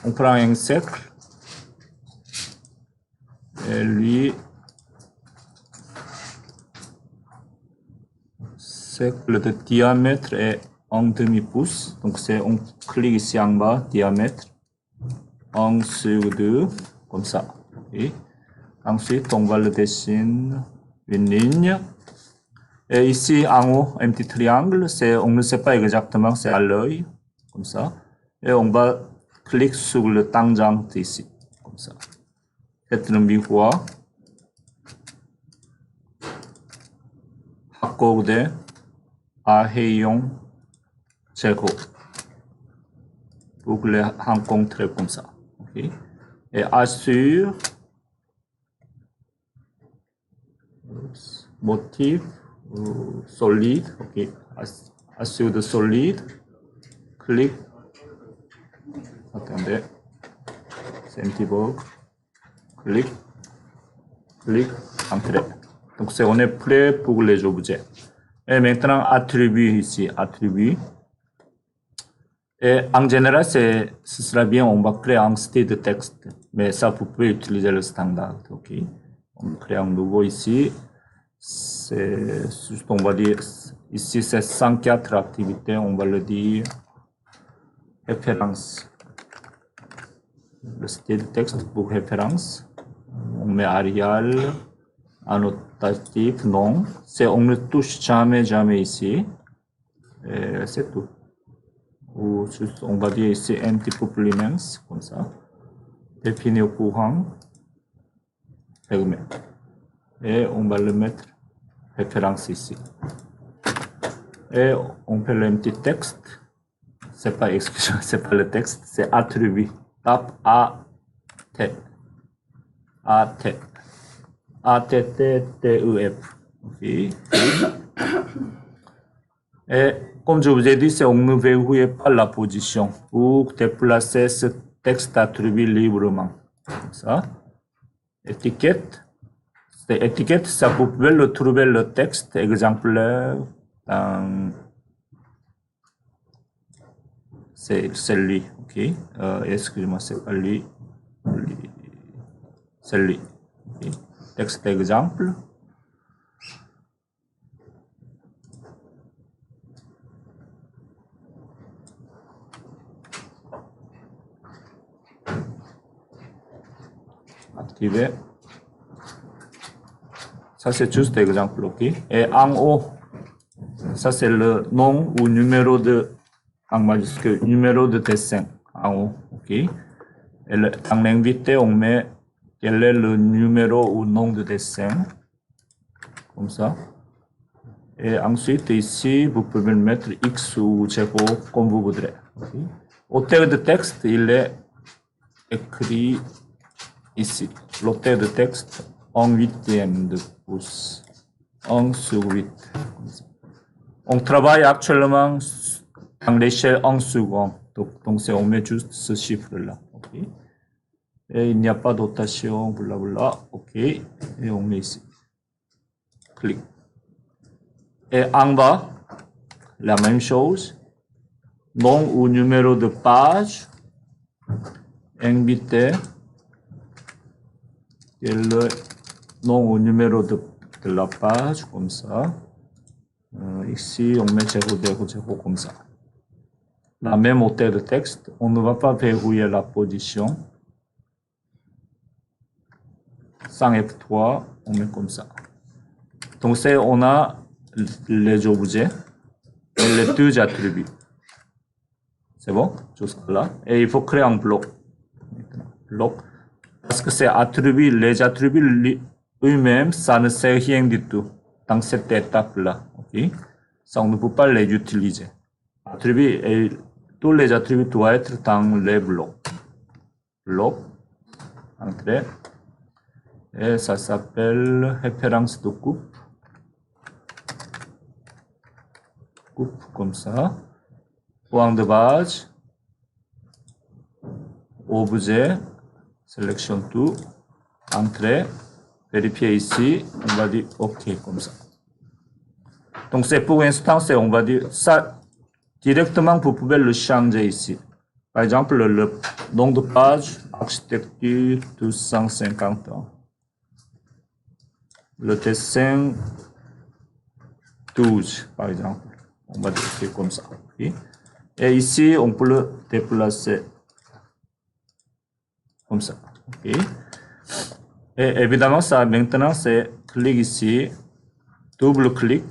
on prend un cercle et lui, cercle de diamètre est 1/2 pouce. Donc on clique ici en bas, diamètre, 1/2, comme ça. Okay. Ensuite, on va le dessiner une ligne. Et ici, en haut, un petit triangle, on ne sait pas exactement, c'est à l'œil, comme ça. Et on va cliquer sur le tangente ici, comme ça. Faites le miroir. Accorder à rayon zéro. Pour les rencontrer comme ça. Okay. Et assure motif solide. Ok. Assure de solide. Clique. Attendez. C'est un petit peu. Clique. Clique. Entrée. Donc on est prêt pour les objets. Et maintenant, attribut ici. Attribut. Et en général, ce sera bien, on va créer un style de texte. Mais ça, vous pouvez utiliser le standard. Ok. On crée un nouveau ici. C'est juste, on va dire, ici, c'est 104 activités. On va le dire référence. Le style de texte pour référence. On met Arial, annotatif, non. On ne touche jamais ici. C'est tout. Ou juste, on va dire ici un petit peu plus mince, comme ça. Définir courant. Fermer. Et on va le mettre référence ici. Et on peut le petit texte. C'est pas, excusez-moi, c'est pas le texte, c'est attribut. Tape A-T. A-T. A-T-T-T-E-F. Ok. Et comme je vous ai dit, on ne verrouille pas la position pour déplacer ce texte attribut librement. Comme ça. Étiquette. Étiquette, ça vous pouvez le trouver le texte exemplaire dans c'est lui, ok. Excusez-moi, c'est pas lui. C'est lui. Okay. Texte exemple. Activer. Ça, c'est juste exemple, ok. Et en haut, ça, c'est le nom ou numéro de, en majuscule, numéro de dessin, en haut, ok. Et en invité, on met quel est le numéro ou nom de dessin, comme ça. Et ensuite, ici, vous pouvez mettre X ou zéro, comme vous voudrez. Okay. Hauteur de texte, il est écrit ici. L'hauteur de texte, 1/8 de pouce. 1/8. On travaille actuellement dans l'échelle 1/2. Donc, on met juste ce chiffre-là. Okay. Et il n'y a pas d'otation, blablabla. OK. Et on met ici. Clic. Et en bas, la même chose. Nom ou numéro de page. Invité. Et le nom ou numéro de la page, comme ça. Ici, on met 000 comme ça. La même hauteur de texte. On ne va pas verrouiller la position. Sans F3, on met comme ça. Donc, on a les objets et les deux attributs. C'est bon? Jusqu'à là. Et il faut créer un bloc. Bloc. Parce que c'est attributs, les attributs eux-mêmes, ça ne sert rien du tout dans cette étape-là. Okay? Ça, on ne peut pas les utiliser. Attributs et tous les attributs doivent être dans les blocs. Bloc. Entrée. Et ça s'appelle référence de coupe. Coupe comme ça. Point de base. Objet. Sélection tout. Entrée. Vérifier ici. On va dire OK comme ça. Donc c'est pour l'instant, on va dire ça directement, vous pouvez le changer ici. Par exemple, le nom de page, architecture 251. Le dessin 12, par exemple. On va décrire comme ça. Okay? Et ici, on peut le déplacer comme ça. Okay? Et évidemment, ça, maintenant, c'est clic ici, double clic.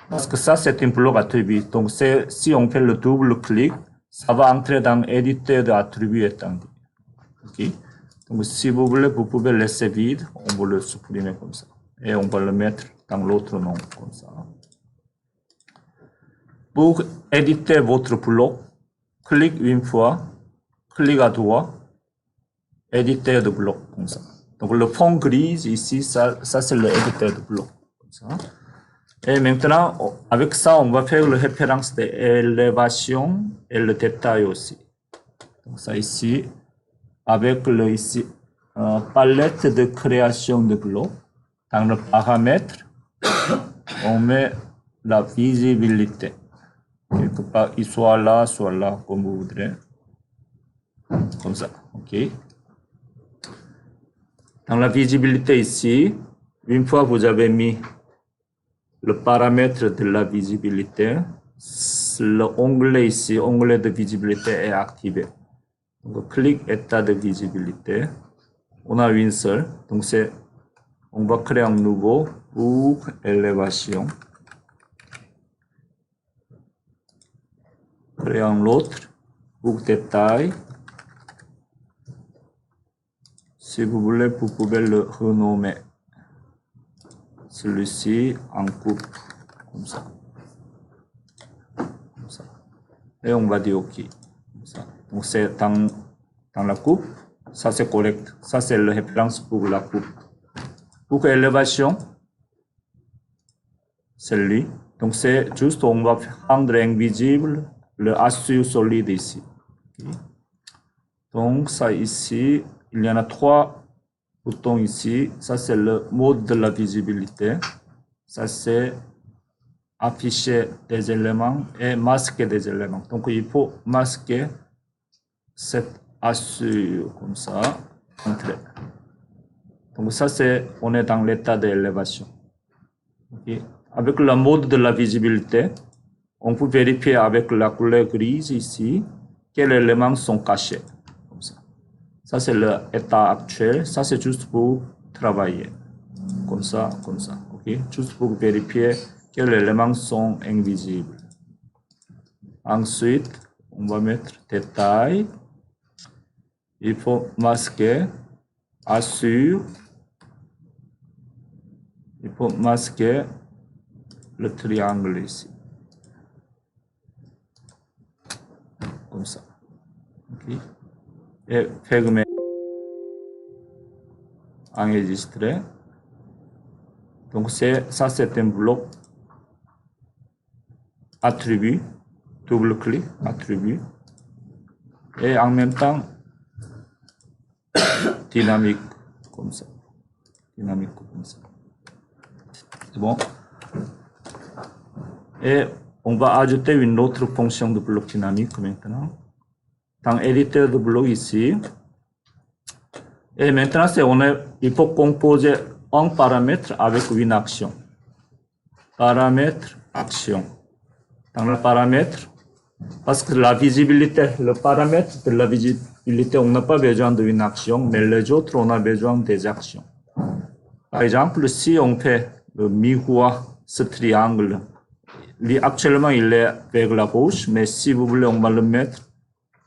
Parce que ça, c'est un bloc attribut. Donc, si on fait le double clic, ça va entrer dans l'éditeur d'attribut étendu. Okay? Donc, si vous voulez, vous pouvez laisser vide. On va le supprimer comme ça. Et on va le mettre dans l'autre nom, comme ça. Pour éditer votre bloc, cliquez une fois, clic à droite, éditeur de bloc, comme ça. Donc, le fond gris ici, ça c'est l'éditeur de bloc, comme ça. Et maintenant, avec ça, on va faire la référence de l'élévation et le détail aussi. Donc, ça ici, avec le ici, palette de création de blocs, dans le paramètre, on met la visibilité. Quelque part, il soit là, comme vous voudrez. Comme ça, ok. Dans la visibilité ici, une fois vous avez mis le paramètre de la visibilité, l'onglet ici, onglet de visibilité est activé. Donc, clic état de visibilité. On a une seule. Donc, on va créer un nouveau pour élévation. Créer un autre pour détail. Si vous voulez, vous pouvez le renommer. Celui-ci en coupe, comme ça. Comme ça. Et on va dire OK. Comme ça. Donc c'est dans la coupe, ça c'est correct. Ça c'est la référence pour la coupe. Pour l'élévation, c'est lui. Donc c'est juste, on va rendre invisible le assure solide ici. Okay. Donc ça ici, il y en a 3 boutons ici. Ça c'est le mode de la visibilité. Ça c'est afficher des éléments et masquer des éléments. Donc il faut masquer cette assure comme ça. Entrer. Donc ça c'est, on est dans l'état d'élévation. Okay. Avec le mode de la visibilité, on peut vérifier avec la couleur grise ici quels éléments sont cachés. Comme ça. Ça c'est l'état actuel. Ça c'est juste pour travailler. Comme ça, comme ça. Okay. Juste pour vérifier quels éléments sont invisibles. Ensuite, on va mettre détail. Il faut masquer, assure. Il faut masquer le triangle ici. Comme ça. Okay. Et fermer. Enregistrer. Donc ça c'est un bloc attribut, double clic, attribut. Et en même temps, dynamique, comme ça. Dynamique, comme ça. C'est bon. Et on va ajouter une autre fonction de bloc dynamique maintenant. Dans l'éditeur de bloc ici. Et maintenant, il faut composer un paramètre avec une action. Paramètre, action. Dans le paramètre, parce que la visibilité, le paramètre de la visibilité, on n'a pas besoin d'une action, mais les autres, on a besoin des actions. Par exemple, si on fait le miroir, ce triangle, actuellement il est vers la gauche, mais si vous voulez, on va le mettre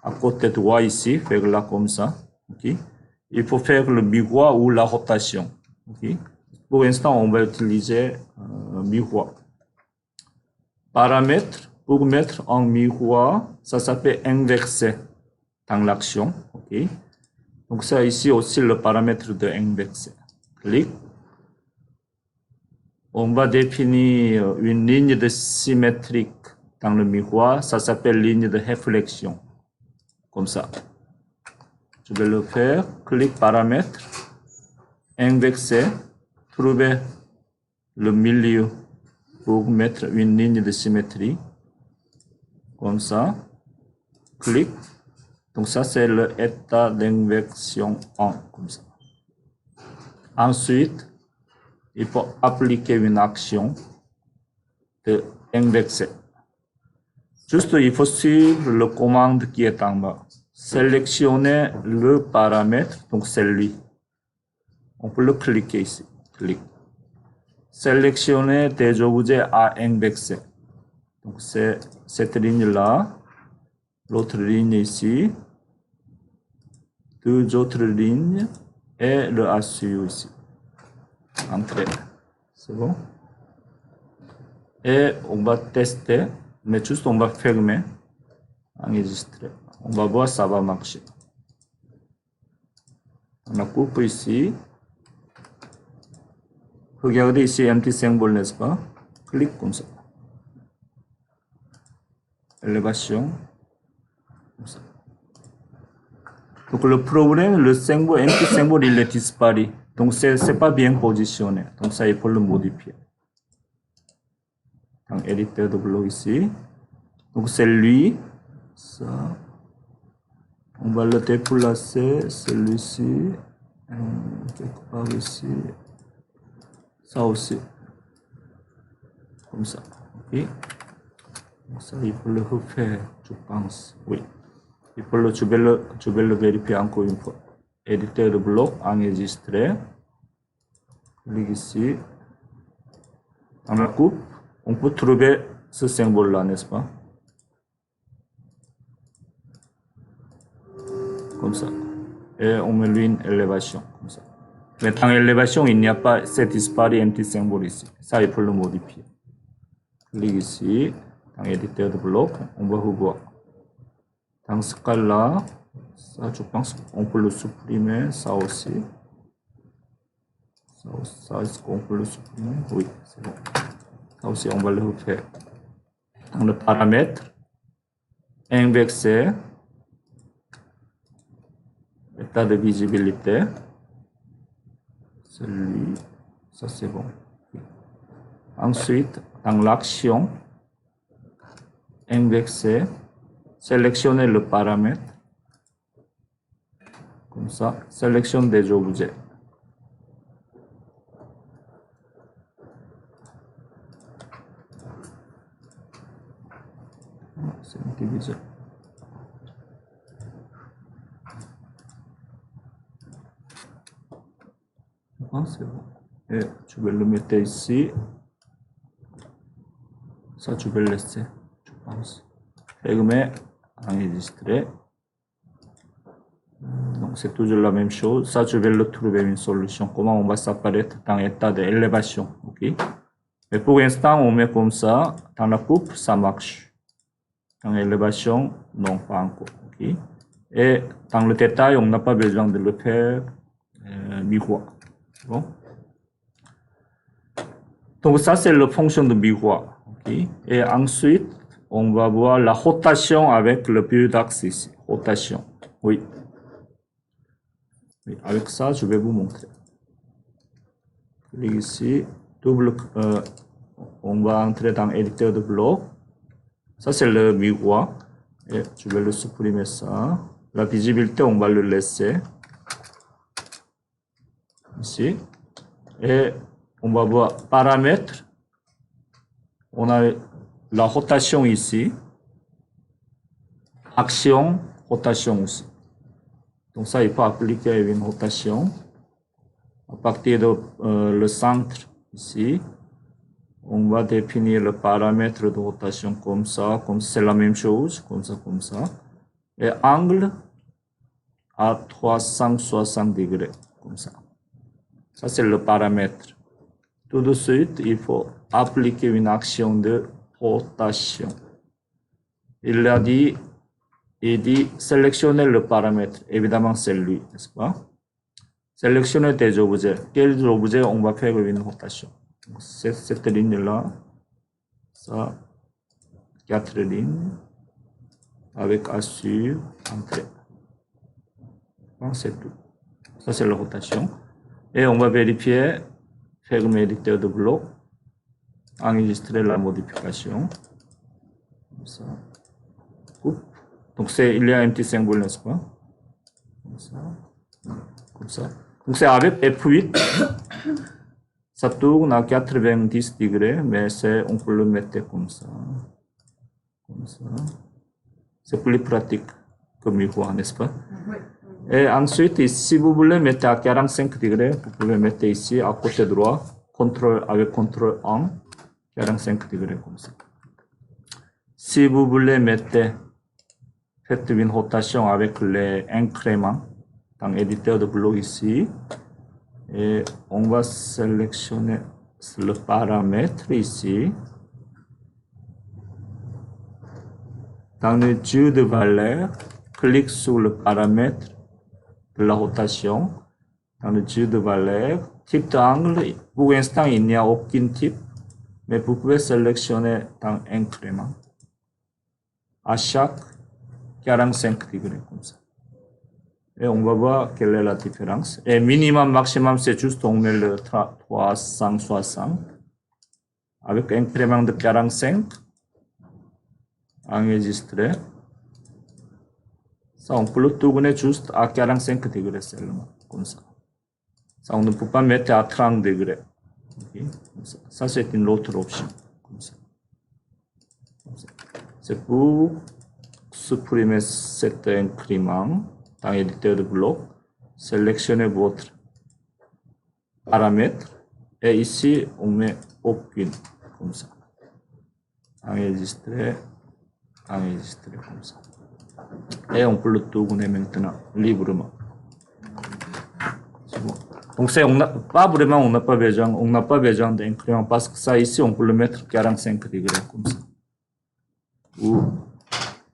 à côté droit ici, vers là comme ça. Okay. Il faut faire le miroir ou la rotation. Okay. Pour l'instant, on va utiliser miroir. Paramètre, pour mettre un miroir, ça s'appelle inverser dans l'action. Okay. Donc ça ici aussi le paramètre de inverser. Clic. On va définir une ligne de symétrique dans le miroir. Ça s'appelle ligne de réflexion. Comme ça. Je vais le faire. Clic paramètre. Inverser. Trouver le milieu pour mettre une ligne de symétrie. comme ça, clic. Donc ça c'est l'état d'inversion 1, comme ça. Ensuite, il faut appliquer une action de inverser. Juste, il faut suivre la commande qui est en bas. Sélectionner le paramètre, donc c'est lui. On peut le cliquer ici. Clic. Sélectionner des objets à inverser. Donc c'est cette ligne-là, l'autre ligne ici, deux autres lignes et le ASU ici. Entrée. C'est bon? Et on va tester, mais juste on va fermer, enregistrer. On va voir ça va marcher. On a coupé ici. Regardez ici, empty symbole, n'est-ce pas? Clique comme ça. Élévation. Comme ça. Donc le problème, le symbole, empty symbole, il est disparu. Donc c'est pas bien positionné. Donc ça, il faut le modifier. Dans éditeur de bloc ici. Donc c'est lui. Ça. On va le déplacer, celui-ci. Quelque part ici. Ça aussi. Comme ça. Ok. Donc ça, il faut le refaire, je pense. Oui. Il faut je vais le vérifier encore une fois. Éditeur de bloc, enregistré. Clique ici. Dans la coupe, on peut trouver ce symbole-là, n'est-ce pas? Comme ça. Et on met lui une élévation, comme ça. Mais dans l'élévation, il n'y a pas cet disparu empty symbole ici. Ça, il faut le modifier. Clique ici, dans éditeur de bloc, on va revoir. Dans ce cas-là, ça, je pense qu'on peut le supprimer, ça aussi. Ça, est-ce qu'on peut le supprimer? Oui, c'est bon. Ça aussi, on va le refaire. Dans le paramètre, inverser, état de visibilité, celui, ça c'est bon. Ensuite, dans l'action, inverser, sélectionner le paramètre, comme ça, sélectionne des objets. C'est un diviseur. C'est bon. Et tu vais le mettre ici. Ça, tu peux le laisser, je pense. Fermer, enregistrer. Donc, c'est toujours la même chose. Ça, je vais le trouver une solution. Comment on va s'apparaître dans l'état d'élévation. OK? Mais pour l'instant, on met comme ça. Dans la coupe, ça marche. Dans l'élévation, non, pas encore. OK? Et dans le détail, on n'a pas besoin de le faire miroir. Bon. Donc, ça, c'est la fonction de miroir. Okay. Et ensuite, on va voir la rotation avec le build axis. Rotation. Oui. Oui. Avec ça, je vais vous montrer. Clique ici. On va entrer dans l'éditeur de bloc. Ça, c'est le miroir. Et je vais le supprimer ça. La visibilité, on va le laisser. Ici. Et on va voir paramètres. On a la rotation ici. Action, rotation aussi. Donc ça, il faut appliquer une rotation. À partir de le centre ici, on va définir le paramètre de rotation comme ça, comme c'est la même chose, comme ça. Et angle à 360 degrés, comme ça. Ça, c'est le paramètre. Tout de suite, il faut appliquer une action de rotation. Il dit sélectionner le paramètre. Évidemment, c'est lui, n'est-ce pas? Sélectionner des objets. Quels objets on va faire une rotation? Cette ligne-là, ça, 4 lignes, avec assure, entrée. Bon, c'est tout. Ça, c'est la rotation. Et on va vérifier, fermer l'éditeur de bloc, enregistrer la modification. Comme ça. coupe. Donc il y a un petit symbole, n'est-ce pas? Comme ça. Donc c'est avec F8, ça tourne à 90 degrés, mais on peut le mettre comme ça. Comme ça. C'est plus pratique que miroir, n'est-ce pas? Et ensuite, si vous voulez mettre à 45 degrés, vous pouvez mettre ici à côté droit, avec CTRL 1, 45 degrés comme ça. Si vous voulez mettre faites une rotation avec les incréments dans l'éditeur de bloc ici, et on va sélectionner le paramètre ici. Dans le jeu de valeur, clique sur le paramètre de la rotation. Dans le jeu de valeur, type d'angle, pour l'instant il n'y a aucun type, mais vous pouvez sélectionner dans incrément à chaque 45 degrés comme ça. Et on va voir quelle est la différence. Et minimum, maximum, c'est juste on met le 360 avec incrément de 45 enregistré. Ça, on peut le tourner juste à 45 degrés seulement, comme ça. Ça, on ne peut pas mettre à 30 degrés. Okay? Ça, c'est une autre option. Comme ça. C'est pour supprimer cet incrément dans l'éditeur de bloc. Sélectionnez votre paramètre et ici, on met aucune, comme ça. Enregistrer comme ça. Et on peut le tourner maintenant librement. C'est bon. Donc on n'a pas besoin d'incrément parce que ça ici on peut le mettre 45 degrés comme ça. Ou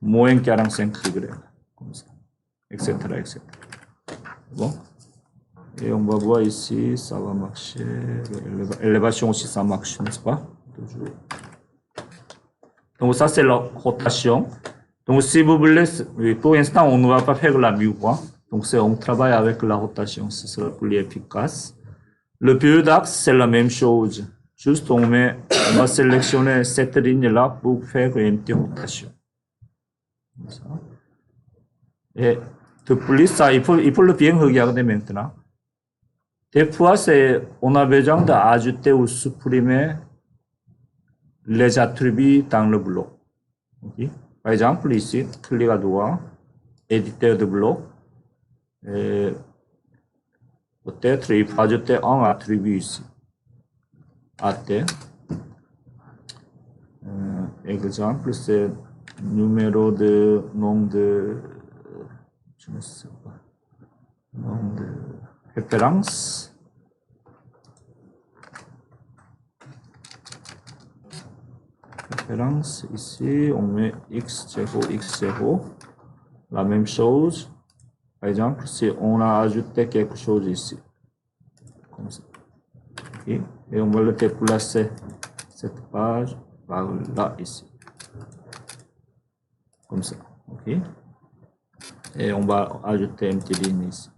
moins 45 degrés comme ça. Etc. Bon. Et on va voir ici, ça va marcher. L'élévation aussi ça marche, n'est-ce pas? Toujours. Donc ça c'est la rotation. Donc si vous voulez, pour l'instant on ne va pas faire la miroir. Donc on travaille avec la rotation, ce sera plus efficace. Le period d'axe c'est la même chose. Juste on va sélectionner cette ligne là pour faire une petite rotation. Comme ça. Et de plus ça, il faut le bien regarder maintenant. Des fois on a besoin d'ajouter ou supprimer les attributs dans le bloc. Okay? Par exemple, ici, clic à droite, éditeur de bloc. Peut-être il faut ajouter un attribut ici. AT. Exemple, c'est numéro de nom de, je ne sais pas, nom de référence. Référence ici, on met x0, x0. La même chose. Par exemple, si on a ajouté quelque chose ici, comme ça. Okay. Et on va le déplacer cette page par là ici. Comme ça. Okay. Et on va ajouter une petite ligne ici.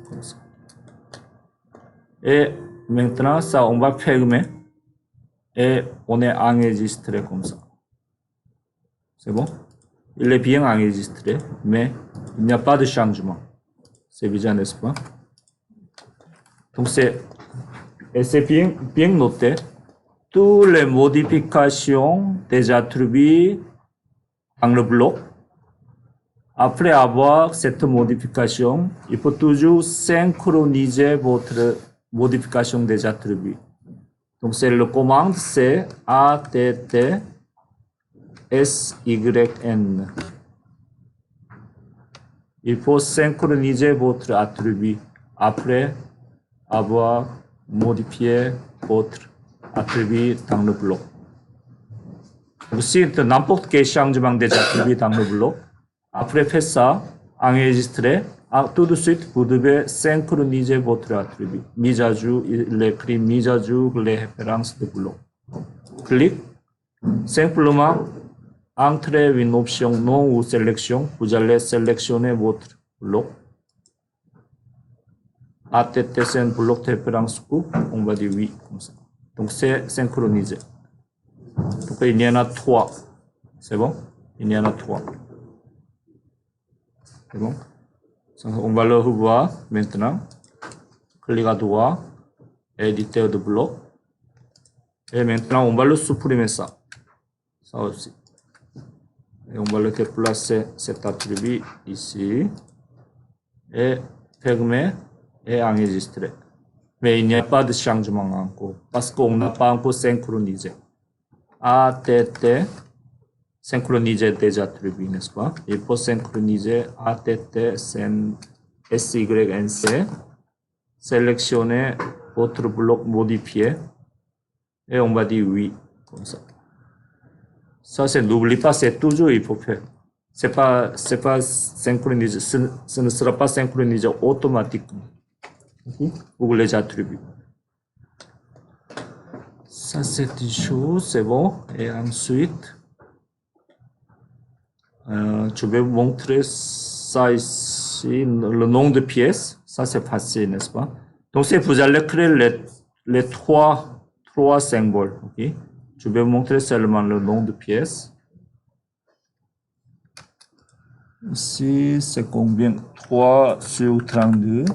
Comme ça. Et maintenant, ça, on va fermer. Et on est enregistré comme ça. C'est bon? Il est bien enregistré, mais il n'y a pas de changement. C'est bizarre, n'est-ce pas? Donc c'est bien noté. Toutes les modifications des attributs dans le bloc, après avoir cette modification, il faut toujours synchroniser votre modification des attributs. Donc c'est le commande, c'est ATT SYN. Il faut synchroniser votre attribut après avoir modifié votre attribut dans le bloc. Si n'importe quel changement des attributs dans le bloc, après faire ça, enregistrer, tout de suite, vous devez synchroniser votre attribut. Mise à jour, il écrit mise à jour les références de bloc. Clique. Simplement, entrez une option non ou sélection. Vous allez sélectionner votre bloc. ATTCN bloc de référence coupe. On va dire oui, comme ça. Donc, c'est synchronisé. Donc, il y en a trois. C'est bon? Il y en a 3. C'est bon? On va le revoir maintenant. Clic à droite, éditer de bloc. Et maintenant, on va le supprimer ça. Ça aussi. Et on va le déplacer cet attribut ici. Et fermer et enregistrer. Mais il n'y a pas de changement encore. Parce qu'on n'a pas encore synchronisé. ATT, synchroniser des attributs, n'est-ce pas? Il faut synchroniser ATT, SYNC, sélectionner votre bloc modifié et on va dire oui, comme ça. Ça, c'est n'oublie pas, c'est toujours il faut faire. C'est pas synchronisé, ce ne sera pas synchronisé automatiquement. Pour les attributs. Ça, c'est une chose, c'est bon. Et ensuite, je vais vous montrer ça ici, le nom de pièce. Ça, c'est facile, n'est-ce pas? Donc, si vous allez créer les trois symboles, ok? Je vais vous montrer seulement le nom de pièce. Ici, c'est combien? 3 sur 32.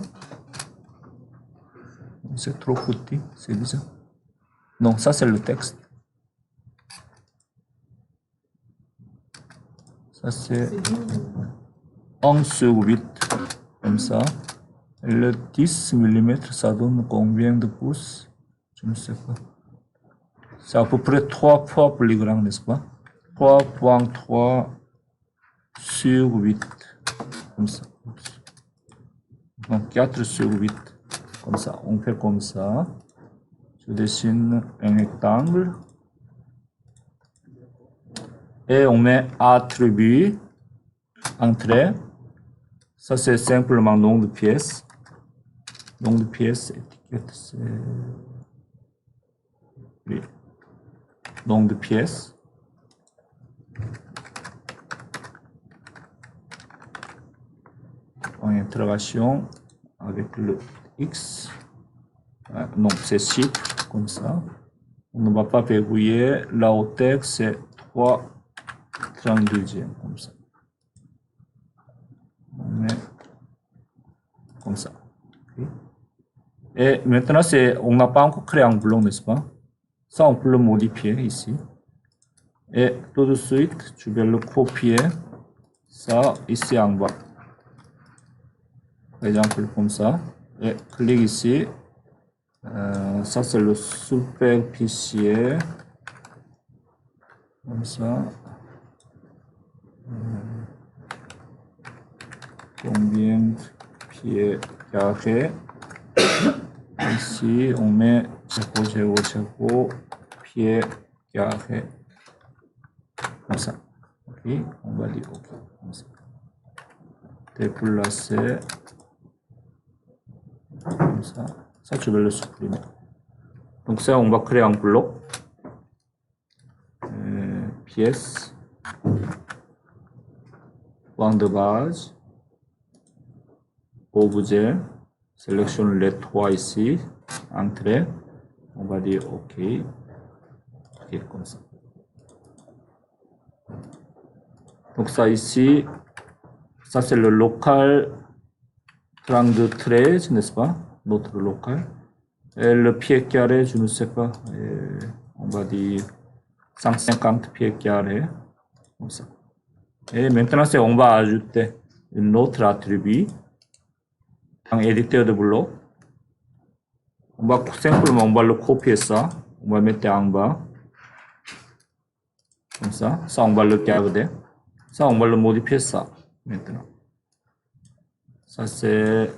C'est trop petit, c'est bizarre. Non, ça c'est le texte. Ça c'est 1 sur 8, comme ça. Et le 10 mm, ça donne combien de pouces? Je ne sais pas. C'est à peu près 3 fois plus grand, n'est-ce pas? 3.3 sur 8, comme ça. Donc 4 sur 8, comme ça. On fait comme ça. Je dessine un rectangle. Et on met attribut, entrée. Ça, c'est simplement nom de pièce. Nom de pièce, étiquette, c'est... Oui. Nom de pièce. En interrogation avec le X. Non, c'est chiffre, comme ça. On ne va pas verrouiller. La hauteur, c'est 3/32e, comme ça. On met comme ça. Okay. Et maintenant, on n'a pas encore créé un bloc, n'est-ce pas? Ça, on peut le modifier ici. Et tout de suite, je vais le copier. Ça, ici en bas. Par exemple, comme ça. Et clique ici. Ça, c'est le superficie. Comme ça. Combien de pieds carrés? Ici, on met 0,0 pieds carrés. Comme ça. Ok, on va dire OK. Comme ça. Déplacer. Comme ça. Ça, je vais le supprimer. Donc ça, on va créer un bloc. Pièce. Point de base. Objet. Sélectionne les 3 ici. Entrée. On va dire OK. OK, comme ça. Donc ça ici, ça c'est le local 3213, n'est-ce pas? Notre local. Et le pied carré, je ne sais pas. On va dire 150 pieds carrés. Comme ça. Et maintenant, on va ajouter un autre attribut. Un éditeur de bloc. On va simplement le copier ça. On va mettre en bas. Comme ça. Ça, on va le garder. Ça, on va le modifier ça maintenant. Ça, c'est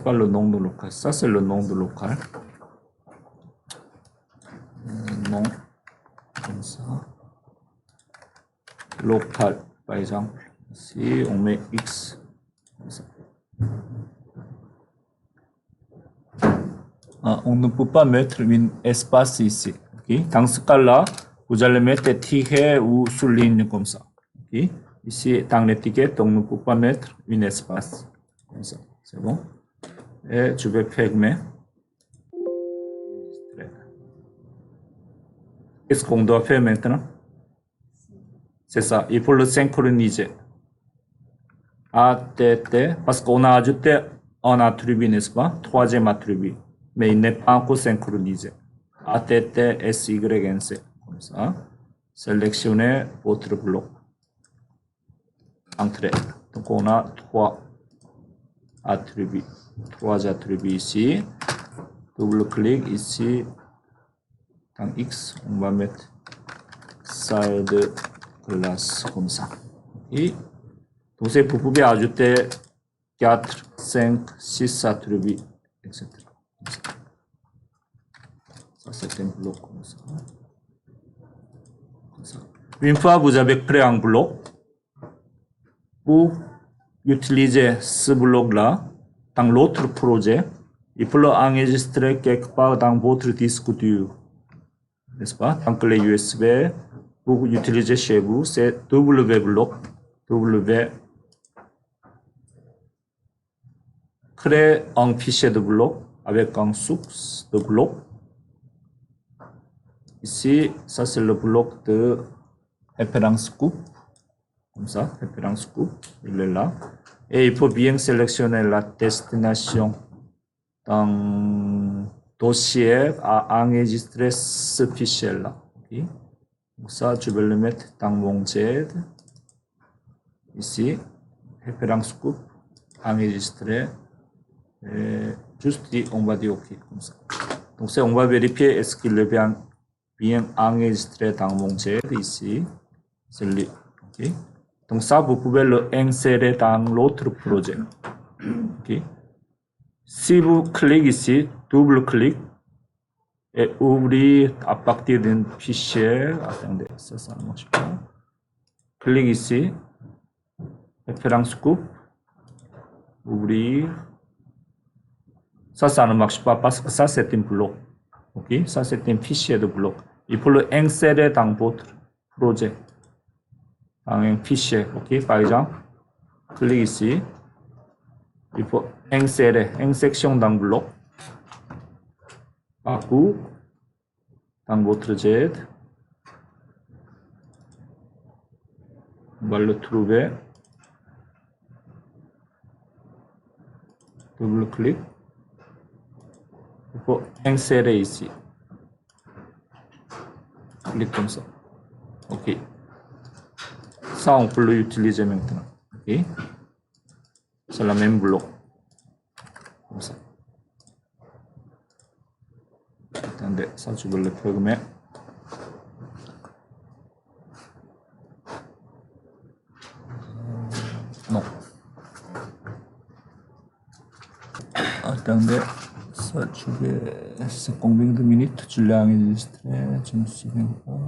pas le nom de local. Ça, c'est le nom de local. Nom, comme ça. Local, par exemple. Ici, on met X. Comme ça. On ne peut pas mettre un espace ici. Okay? Dans ce cas-là, vous allez mettre tiret ou souligne comme ça. Okay? Ici, dans l'étiquette, on ne peut pas mettre un espace. Comme ça. C'est bon? Et je vais fermer. Qu'est-ce qu'on doit faire maintenant? c'est ça. Il faut le synchroniser. parce qu'on a ajouté un attribut, n'est-ce pas? Troisième attribut. Mais il n'est pas encore synchronisé. SYNC. Comme ça. Sélectionnez votre bloc. Entrée. Donc on a trois attributs ici. Double-clic ici. Dans X, on va mettre side class comme ça. Et donc vous pouvez ajouter 4, 5, 6 attributs, etc. Ça, c'est un bloc comme ça. Une fois que vous avez créé un bloc, pour utiliser ce bloc-là dans l'autre projet, il faut l'enregistrer quelque part dans votre disque dur. N'est-ce pas? Dans clé USB, pour utiliser chez vous, c'est wblock, créer un fichier de bloc avec un source de bloc. Ici, ça c'est le bloc de référence coupe. Comme ça, référence coupe, il est là. Et il faut bien sélectionner la destination dans dossier à enregistrer ce fichier-là. Okay. Donc ça, je vais le mettre dans mon Z. Ici, référence coupe, enregistrer. Et juste, on va dire OK, comme ça. Donc on va vérifier est-ce qu'il est bien enregistré dans mon Z ici. C'est lui. Okay. Donc ça, vous pouvez le insérer dans l'autre projet. Okay. Si vous cliquez ici, double-clic, et ouvrir à partir d'un fichier, attendez, ça ne marche pas. Clique ici, référence coupe, ouvrir. Ça ne marche pas parce que ça c'est un bloc. Ok, ça c'est un fichier de bloc. Il faut le insérer dans votre projet. Dans un fichier, ok, par exemple, clique ici. Il faut insérer, insertion dans bloc. Parcours dans votre Z. On va le trouver. Double-clic. Il faut insérer ici. Clique comme ça. OK. Ça, on peut l'utiliser maintenant. OK. C'est le même bloc. Comme ça. Attendez, ça, je vais le fermer. Non. Attendez, ça, je vais. C'est combien de minutes? Je l'ai enregistré, je ne me souviens pas.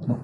Non.